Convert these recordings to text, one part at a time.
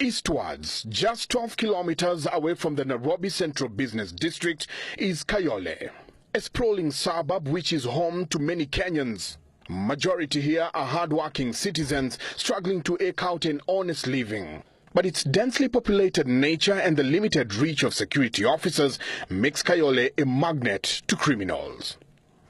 Eastwards, just 12 kilometers away from the Nairobi Central Business District, is Kayole, a sprawling suburb which is home to many Kenyans. Majority here are hard-working citizens struggling to eke out an honest living. But its densely populated nature and the limited reach of security officers makes Kayole a magnet to criminals.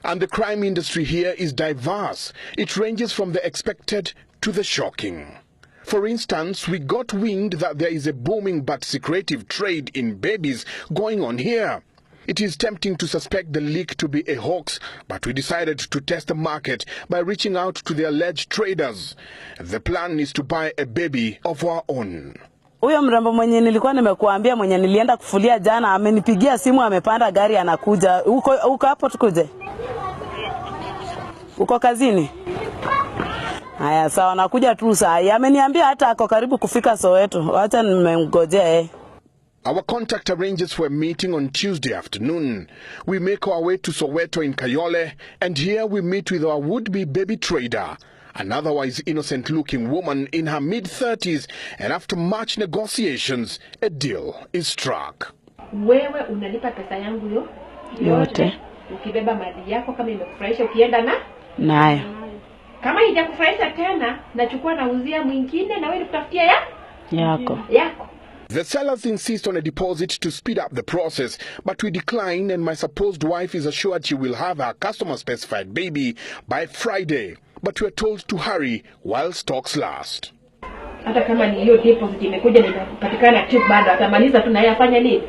And the crime industry here is diverse. It ranges from the expected to the shocking. For instance, we got wind that there is a booming but secretive trade in babies going on here. It is tempting to suspect the leak to be a hoax, but we decided to test the market by reaching out to the alleged traders. The plan is to buy a baby of our own. Huyo mrembo mwenye nilikuwa nimekuambia mwenye nilienda kufulia jana amenipigia simu amepanda gari anakuja. Uko hapo tukuje? Uko kazini? Haya sawa nakuja tu saa. Ameniambia hata ako karibu kufika Soweto. Acha nimengojea Our contact arranges for a meeting on Tuesday afternoon. We make our way to Soweto in Kayole, and here we meet with our would-be baby trader, an otherwise innocent-looking woman in her mid-30s, and after much negotiations, a deal is struck. Wewe unalipa pesa yangu yote. Ukibeba mali yako kama imekufurahisha ukienda nayo. Kama haijakufurahisha tena, nachukua nauzia mwingine na wewe nikutafutia yako. The sellers insist on a deposit to speed up the process, but we decline, and my supposed wife is assured she will have her customer-specified baby by Friday. But we're told to hurry while stocks last. Hata kama ni hiyo deposit imekuja nitapatikana chip bado atamaliza tu na yeye afanye nini?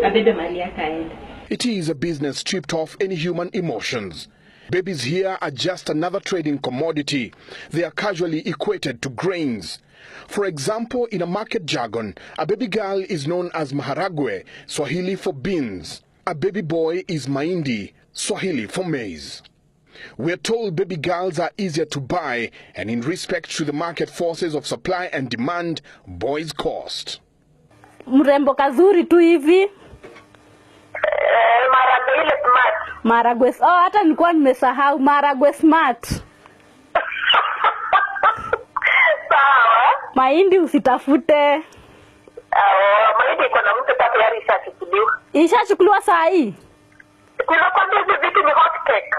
Abebe mali yake aende. It is a business stripped of any human emotions. Babies here are just another trading commodity. They are casually equated to grains. For example, in a market jargon, a baby girl is known as maharagwe, Swahili for beans. A baby boy is mahindi, Swahili for maize. We are told baby girls are easier to buy, and in respect to the market forces of supply and demand, boys cost. Mrembo kazuri tu hivi. Maragwe ile smart. Maragwe. Hata nilikuwa nimesahau Maragwe smart. Sawa. Mahindi usitafute. Mahindi kuna mtu tayari ishachukuliwa. Ishachukuliwa saa hii. Kuna kwa hizo vitu ni hot cake.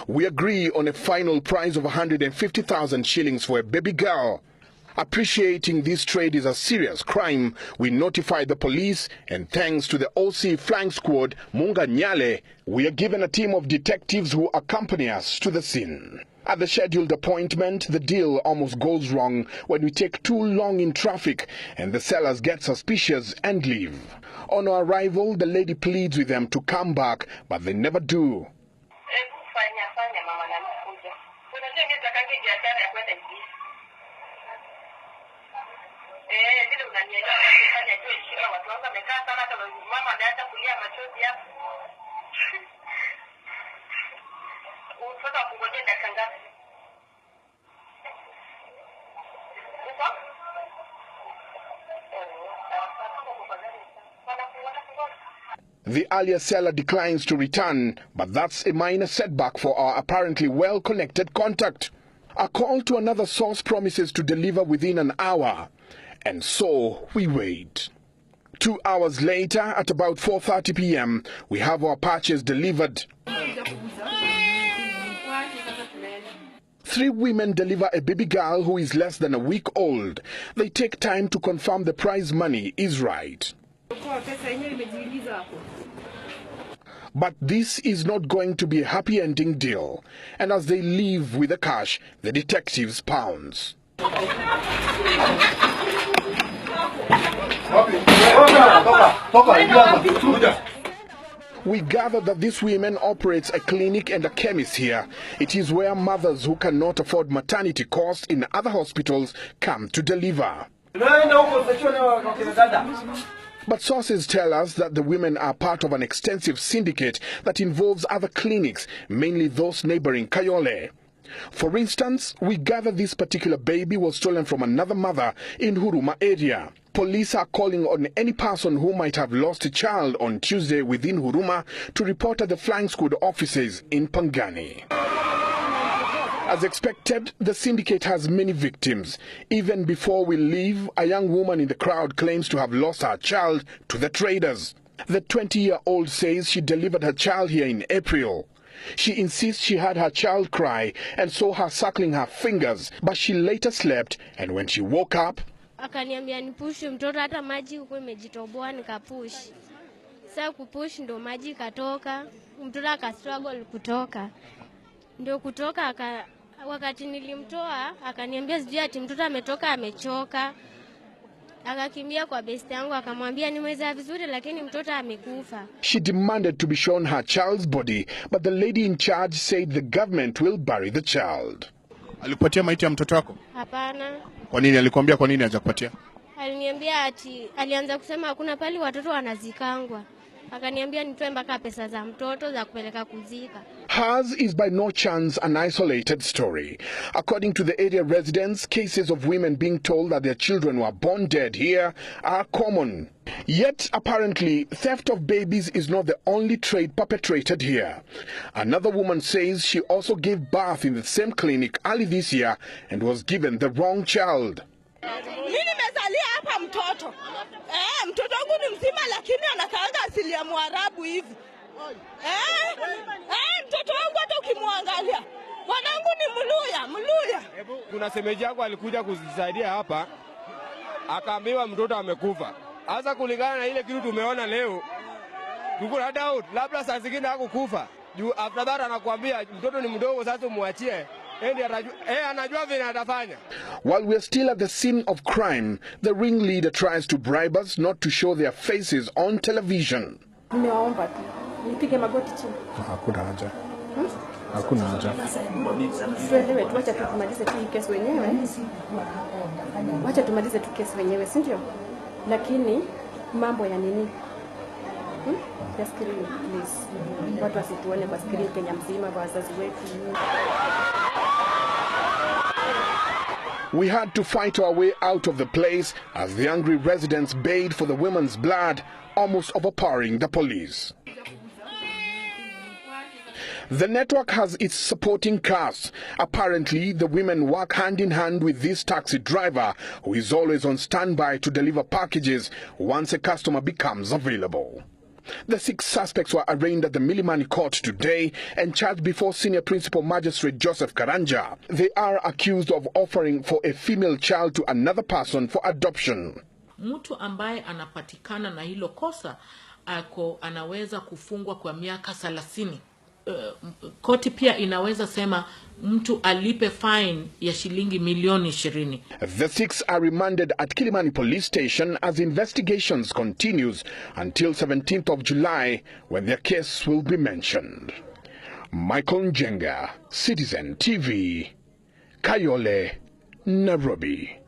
We agree on a final price of 150,000 shillings for a baby girl. Appreciating this trade is a serious crime, we notify the police, and thanks to the OC flying squad, Munga Nyale, we are given a team of detectives who accompany us to the scene. At the scheduled appointment, the deal almost goes wrong when we take too long in traffic and the sellers get suspicious and leave. On our arrival, the lady pleads with them to come back, but they never do. The earlier seller declines to return, but that's a minor setback for our apparently well-connected contact. A call to another source promises to deliver within an hour, and so we wait. 2 hours later, at about 4:30 p.m., we have our purchase delivered. 3 women deliver a baby girl who is less than a week old. They take time to confirm the prize money is right. But this is not going to be a happy ending deal, and as they leave with the cash, the detectives pounce. We gather that this woman operates a clinic and a chemist here. It is where mothers who cannot afford maternity costs in other hospitals come to deliver. But sources tell us that the women are part of an extensive syndicate that involves other clinics, mainly those neighboring Kayole. For instance, we gather this particular baby was stolen from another mother in Huruma area. Police are calling on any person who might have lost a child on Tuesday within Huruma to report at the flying squad offices in Pangani. As expected, the syndicate has many victims. Even before we leave, a young woman in the crowd claims to have lost her child to the traders. The 20-year-old says she delivered her child here in April. She insists she had her child cry and saw her suckling her fingers, but she later slept, and when she woke up, akaniambia nipush mtoto, hata maji huko imejitoboa, nikapush. Sasa kupush ndo maji katoka, mtoto akastruggle kutoka. Ndio kutoka wakati nilimtoa akaniambia sijui ati mtoto ametoka amechoka. Akakimbia kwa best yangu akamwambia nimeweza vizuri lakini mtoto amekufa. She demanded to be shown her child's body, but the lady in charge said the government will bury the child. Alikupatia maiti ya mtoto wako? Hapana. Kwa nini? Alikwambia kwa nini hajakupatia? Aliniambia ati alianza kusema hakuna pali watoto wanazikangwa. Akaniambia nitoe mpaka pesa za mtoto za kupeleka kuzika. Hers is by no chance an isolated story. According to the area residents, cases of women being told that their children were born dead here are common. Yet, apparently, theft of babies is not the only trade perpetrated here. Another woman says she also gave birth in the same clinic early this year and was given the wrong child. Mtoto. Mtoto wangu ni mzima lakini anakaanga asili ya Mwarabu hivi. Mtoto wangu hata ukimwangalia. Mwanangu ni Mluya. Kuna semeji yako alikuja kuzisaidia hapa. Akaambiwa mtoto amekufa. Sasa kulingana na ile kitu tumeona leo, tuko na doubt labda saa zingine hakukufa. Juu after that anakuambia mtoto ni mdogo sasa muachie. While we're still at the scene of crime, the ringleader tries to bribe us not to show their faces on television. We had to fight our way out of the place as the angry residents bayed for the women's blood, almost overpowering the police. The network has its supporting cast. Apparently, the women work hand in hand with this taxi driver, who is always on standby to deliver packages once a customer becomes available. The 6 suspects were arraigned at the Milimani court today and charged before Senior Principal Magistrate Joseph Karanja. They are accused of offering for a female child to another person for adoption. Mtu ambaye anapatikana na hilo kosa anaweza kufungwa kwa miaka 30. Koti pia inaweza sema mtu alipe fine ya shilingi milioni 20. The 6 are remanded at Kilimani Police Station as investigations continues until 17th of July when their case will be mentioned. Michael Njenga, Citizen TV, Kayole, Nairobi.